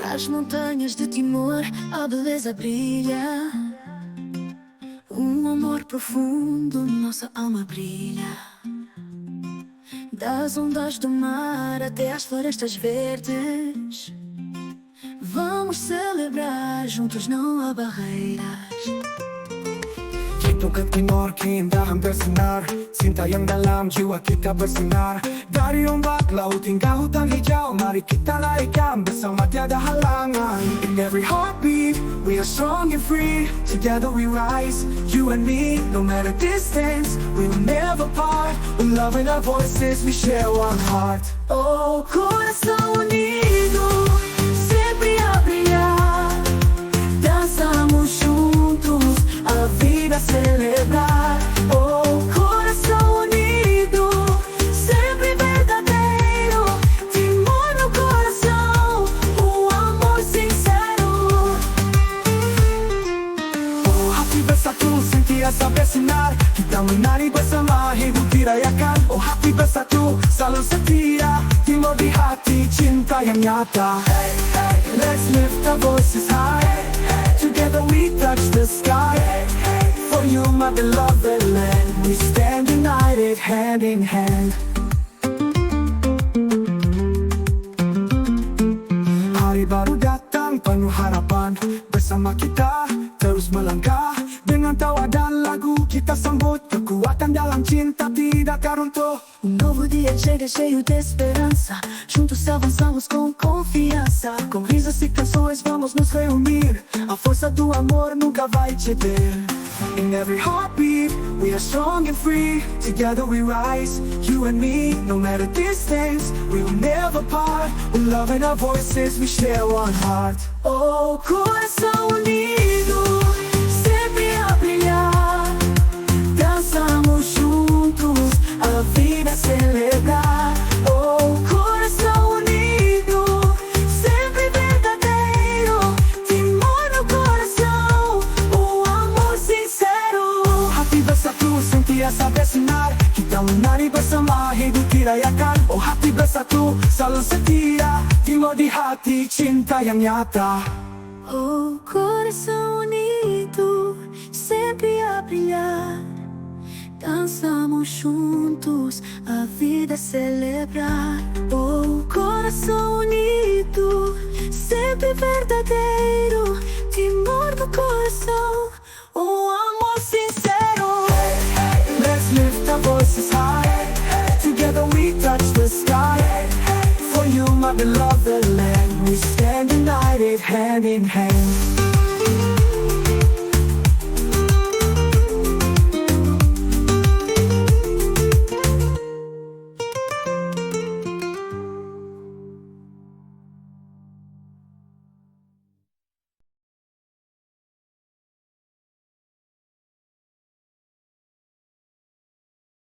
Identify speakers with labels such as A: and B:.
A: Nas montanhas de Timor a beleza brilha. Um amor profundo, nossa alma brilha. Das ondas do mar até às florestas verdes, vamos celebrar, juntos não há barreiras.
B: Dito ke Timor kita hampir senar, cinta yang dalam jiwa kita bersinar. Dari ombak laut hingga hutan hijau, mari kita naikkan bersama tiada halangan. In every heartbeat, we are strong and free. Together we rise, you and me. No matter distance, we will never part. With love in our voices, we share one heart.
A: Oh, coração unido, sempre a brilhar. Dançamos juntos, a vida celebrar. Oh, coração unido, sempre verdadeiro. Timor no coração, um amor sincero.
B: Oh, hati bersatu, sentiasa bersinar. Kita menari bersama, hidup dirayakan. Oh, hati bersatu, selalu setia. Timor di hati, cinta yang nyata. Hey, hey, let's lift our voices high. Together we touch the sky. For you, my beloved land, we stand united, hand in hand. Hari baru datang, penuh harapan. Bersama kita, terus melangkah. Dengan tawa dan lagu, kita sambut kekuatan dalam cinta tidak akan runtuh.
A: Um novo dia chega cheio de esperança. Juntos avançamos com confiança.
B: Com risas e canções vamos nos reunir. A força do amor nunca vai ceder. In every heartbeat, we are strong and free. Together we rise, you and me. No matter distance, we will never part. With love in our voices, we share one heart.
A: Oh, coração unido, sempre a brilhar. Dançamos juntos, a vida celebrar. Oh, coração unido, sempre verdadeiro. Timor no coração, um amor sincero.
B: Hati bersatu, sentiasa bersinar. Kita menari bersama, hidup dirayakan. Oh, hati bersatu, selalu setia. Timor di hati, cinta yang nyata.
A: Oh, coração unido, sempre a brilhar. Dançamos juntos, a vida celebrar. Oh, coração unido, sempre verdadeiro. Timor no coração, um amor sincero.
B: Let's lift our voices high. Together we touch the sky. For you, my beloved land, we stand united, hand in hand.